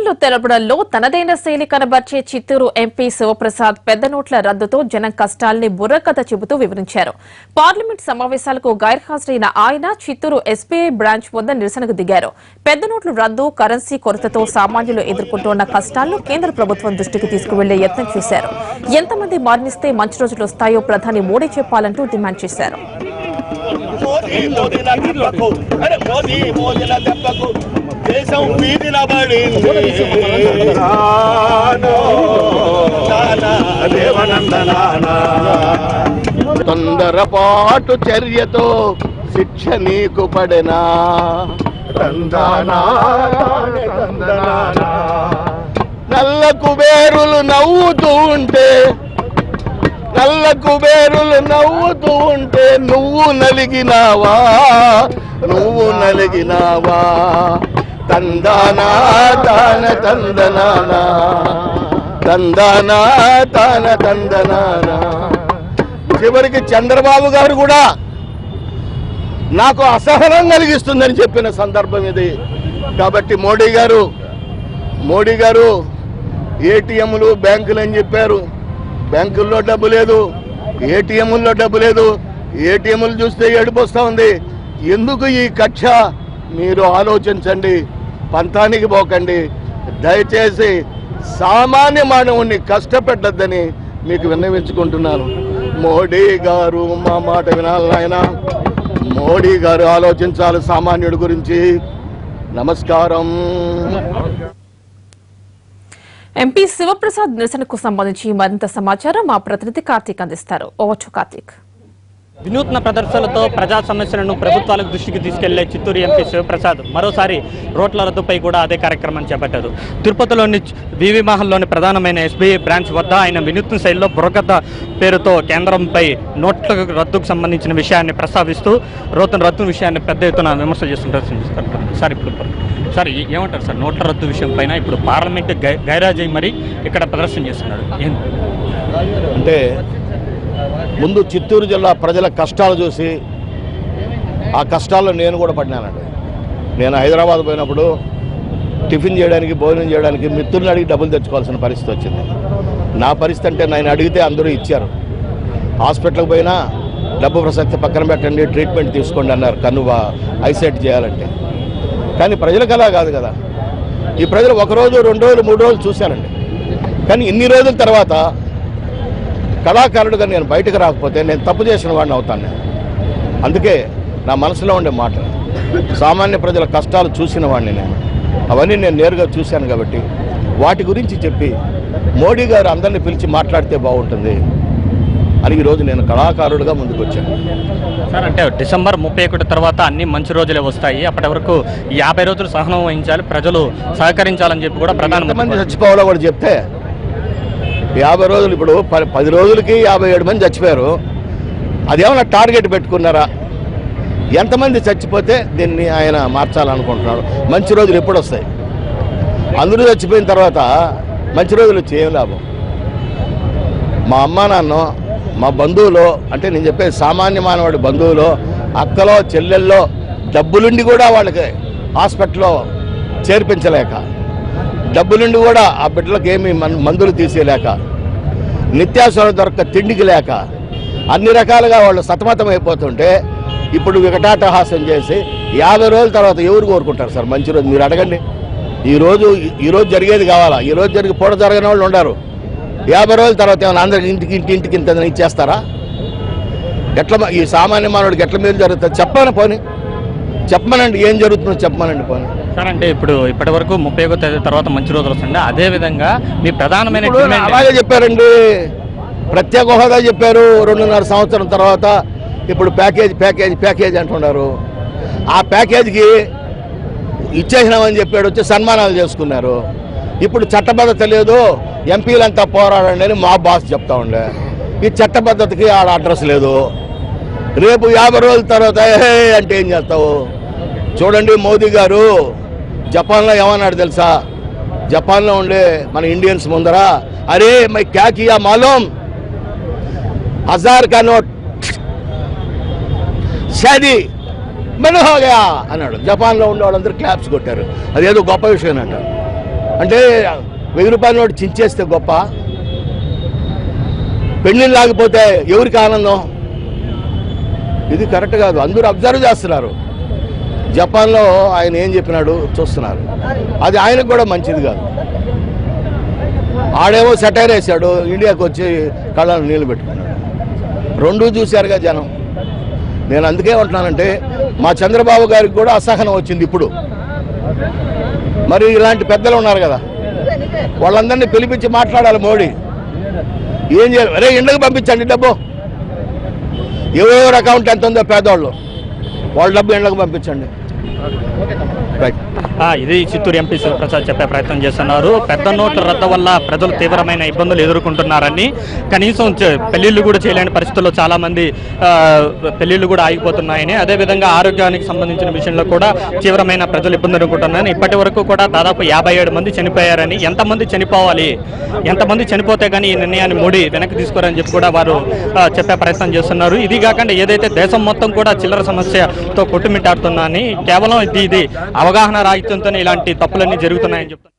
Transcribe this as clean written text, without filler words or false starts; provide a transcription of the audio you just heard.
నిరసనలు తెలపడంలో తనదైన శైలి కనబర్చే చిత్తూరు ఎంపీ శివప్రసాద్ పెద్ద నోట్ల రద్దుతో జనం కష్టాల్ని బుర్రకథ చెబుతూ వివరించారు. పార్లమెంట్ సమావేశాలకు గైర్హాజరైన ఆయన చిత్తూరు ఎస్బీఐ బ్రాంచ్ వద్ద నిరసనకు దిగారు. పెద్ద నోట్ల రద్దు, కరెన్సీ కొరతతో సామాన్యులు ఎదుర్కొంటున్న కష్టాలను కేంద్ర ప్రభుత్వం దృష్టికి తీసుకువెళ్లే యత్నం చేశారు. ఎంతమంది మరణిస్తే మంచి రోజులు వస్తాయో ప్రధాని మోడీ చెప్పాలంటూ డిమాండ్ చేశారు. దేశం వీధిన తొందరపాటు చర్యతో శిక్ష నీకు పడెనా నల్ల కుబేరులు నవ్వుతూ ఉంటే నువ్వు నలిగినావా తందానా తాన తందనానా తందానా తాన తందనానా. చివరికి చంద్రబాబు గారు కూడా నాకు అసహనం కలిగిస్తుందని చెప్పిన సందర్భం ఇది. కాబట్టి మోడీ గారు ఏటీఎంలు బ్యాంకులు అని చెప్పారు. బ్యాంకుల్లో డబ్బు లేదు, ఏటీఎంల్లో డబ్బు లేదు. ఏటీఎంలు చూస్తే ఏడుపు వస్తూ ఉంది. ఎందుకు ఈ కక్ష? మీరు ఆలోచించండి, పంతానికి పోకండి. దయచేసి సామాన్య మానవుణ్ణి కష్టపెట్టద్దని మీకు విన్నవించుకుంటున్నాను. మోడీ గారు మా మాట వినాలి నాయన. మోడీ గారు ఆలోచించాలి సామాన్యుడి గురించి. నమస్కారం. ఎంపీ శివప్రసాద్ నిరసనకు సంబంధించి మరింత సమాచారం మా ప్రతినిధి కార్తీక్ అందిస్తారు. Over to Karthik. వినూత్న ప్రదర్శనలతో ప్రజా సమస్యలను ప్రభుత్వాలకు దృష్టికి తీసుకెళ్లే చిత్తూరు ఎంపీ శివప్రసాద్ మరోసారి రోడ్ల రద్దుపై కూడా అదే కార్యక్రమాన్ని చేపట్టారు. తిరుపతిలోని వివి మహల్లోని ప్రధానమైన ఎస్బీఐ బ్రాంచ్ వద్ద ఆయన వినూత్న శైలిలో బుర్రకథ పేరుతో కేంద్రంపై నోట్ల రద్దుకు సంబంధించిన విషయాన్ని ప్రస్తావిస్తూ రద్దు విషయాన్ని పెద్ద ఎత్తున విమర్శలు చేస్తుంటారు. సార్ ఏమంటారు సార్? నోట్ల రద్దు విషయం పైన ఇప్పుడు పార్లమెంట్ గైరాజై మరి ఇక్కడ ప్రదర్శన చేస్తున్నాడు. అంటే ముందు చిత్తూరు జిల్లా ప్రజల కష్టాలు చూసి ఆ కష్టాల్లో నేను కూడా పడినానండి. నేను హైదరాబాద్ పోయినప్పుడు టిఫిన్ చేయడానికి, భోజనం చేయడానికి మిత్రుల్ని అడిగి డబ్బులు తెచ్చుకోవాల్సిన పరిస్థితి వచ్చింది. నా పరిస్థితి అంటే నేను అడిగితే అందరూ ఇచ్చారు. హాస్పిటల్కి పోయినా డబ్బు ప్రసక్తి పక్కన పెట్టండి, ట్రీట్మెంట్ తీసుకోండి అన్నారు, కన్ను ఐసెట్ చేయాలంటే. కానీ ప్రజలకు అలా కాదు కదా. ఈ ప్రజలు 1 రోజు, 2 రోజులు, 3 రోజులు చూశానండి. కానీ ఇన్ని రోజుల తర్వాత కళాకారుడిగా నేను బయటకు రాకపోతే నేను తప్పు చేసిన వాడిని అవుతాను నేను. అందుకే నా మనసులో ఉండే మాట, సామాన్య ప్రజల కష్టాలు చూసిన వాడిని నేను. అవన్నీ నేను నేరుగా చూశాను కాబట్టి వాటి గురించి చెప్పి మోడీ గారు అందరినీ పిలిచి మాట్లాడితే బాగుంటుంది అని ఈరోజు నేను కళాకారుడిగా ముందుకు వచ్చాను. సార్, అంటే డిసెంబర్ 31 తర్వాత అన్ని మంచి రోజులే వస్తాయి, అప్పటి వరకు 50 రోజులు సహనం వహించాలి, ప్రజలు సహకరించాలని చెప్పి కూడా ప్రధానమంత్రి చచ్చిపోవాలో కూడా చెప్తే 50 రోజులు, ఇప్పుడు 10 రోజులకి 57 మంది చచ్చిపోయారు. అదేమన్నా టార్గెట్ పెట్టుకున్నారా? ఎంతమంది చచ్చిపోతే దీన్ని ఆయన మార్చాలనుకుంటున్నాడు? మంచి రోజులు ఎప్పుడు వస్తాయి? అందరూ చచ్చిపోయిన తర్వాత మంచి రోజులు వచ్చి ఏం లాభం? మా అమ్మా నాన్న, మా బంధువులు, అంటే నేను చెప్పేది సామాన్య మానవుడి బంధువులు, అక్కలో చెల్లెల్లో డబ్బులుండి కూడా వాళ్ళకి హాస్పిటల్లో చేర్పించలేక, డబ్బులుండి కూడా ఆ బిడ్డలకు ఏమి మందులు తీసేయలేక, నిత్యావసరాలు దొరక్క తిండికి లేక, అన్ని రకాలుగా వాళ్ళు సతమతం అయిపోతుంటే ఇప్పుడు వికటాటహాసం చేసి 50 రోజుల తర్వాత ఎవరు కోరుకుంటారు సార్ మంచి రోజు? మీరు అడగండి. ఈరోజు జరిగేది కావాలా? ఈరోజు జరిగి పూట జరగని వాళ్ళు ఉన్నారు. 50 రోజుల తర్వాత ఏమైనా అందరికి ఇంటికి ఇంత ఇచ్చేస్తారా? ఎట్లా ఈ సామాన్య మానవుడికి ఎట్లా మేలు జరుగుతుంది? చెప్పమనండి, ఏం జరుగుతుందో చెప్పమనండి పోనీ. సార్, అంటే ఇప్పటి వరకు 31వ తేదీ తర్వాత మంచి రోజులు వస్తుంది. అదే విధంగా మీ ప్రధానమైన అలాగే చెప్పారండి. ప్రత్యేక హోదా చెప్పారు 2.5 సంవత్సరం తర్వాత. ఇప్పుడు ప్యాకేజ్ అంటున్నారు. ఆ ప్యాకేజీకి ఇచ్చేసినామని చెప్పాడు, వచ్చి సన్మానాలు చేసుకున్నారు. ఇప్పుడు చట్టబద్ధత లేదు, ఎంపీలంతా పోరాడండి అని మా బాస్ చెప్తా ఉండే. ఈ చట్టబద్ధతకి ఆడ అడ్రస్ లేదు. రేపు 50 రోజుల తర్వాత అంటే ఏం చేస్తావు? చూడండి, మోదీ గారు జపాన్లో ఏమన్నాడు తెలుసా? జపాన్లో ఉండే మన ఇండియన్స్ ముందర, అరే మై క్యా కియా మాలూమ్, 1000 కా నోట్ షాదీ మన హో గయా అన్నాడు. జపాన్లో ఉండే వాళ్ళందరూ క్లాప్స్ కొట్టారు. అదేదో గొప్ప విషయం అంట. అంటే 1000 రూపాయల నోటు చించేస్తే గొప్ప, పెళ్ళిళ్ళు లేకపోతే ఎవరికి ఆనందం? ఇది కరెక్ట్ కాదు. అందరూ అబ్జర్వ్ చేస్తున్నారు. జపాన్లో ఆయన ఏం చెప్పినాడు చూస్తున్నారు. అది ఆయనకు కూడా మంచిది కాదు. ఆడేమో సెటైర్ వేశాడు, ఇండియాకి వచ్చి కళ్ళను నీళ్ళు పెట్టుకున్నాడు. రెండూ చూశారుగా జనం. నేను అందుకే ఉంటున్నానంటే మా చంద్రబాబు గారికి కూడా అసహనం వచ్చింది ఇప్పుడు. మరి ఇలాంటి పెద్దలు ఉన్నారు కదా, వాళ్ళందరినీ పిలిపించి మాట్లాడాలి మోడీ. ఏం చేయాలి? అరే ఇండ్లకు పంపించండి డబ్బు, ఎవరెవరు అకౌంట్ ఎంత ఉందో పేదవాళ్ళు, వాళ్ళ డబ్బు ఇండ్లకు పంపించండి. రైట్. ఇది చిత్తూరు ఎంపీ శివప్రసాద్ చెప్పే ప్రయత్నం చేస్తున్నారు. పెద్ద నోట్ల రద్దు వల్ల ప్రజలు తీవ్రమైన ఇబ్బందులు ఎదుర్కొంటున్నారని, కనీసం పెళ్లిళ్ళు కూడా చేయలేని పరిస్థితుల్లో చాలా మంది పెళ్లిళ్ళు కూడా ఆగిపోతున్నాయని, అదేవిధంగా ఆరోగ్యానికి సంబంధించిన విషయంలో కూడా తీవ్రమైన ప్రజలు ఇబ్బంది ఎదుర్కొంటున్నారని, ఇప్పటి వరకు కూడా దాదాపు 57 మంది చనిపోయారని, ఎంతమంది చనిపోవాలి, ఎంతమంది చనిపోతే కానీ ఈ నిర్ణయాన్ని మోడీ వెనక్కి తీసుకోరని చెప్పి కూడా వారు చెప్పే ప్రయత్నం చేస్తున్నారు. ఇది కాకుండా ఏదైతే దేశం మొత్తం కూడా చిల్లర సమస్యతో కొట్టుమిట్టాడుతున్నారని, కేవలం ఇది అవగాహన రాహిత్యంతోనే ఇలాంటి తప్పులన్నీ జరుగుతున్నాయని చెప్తున్నారు.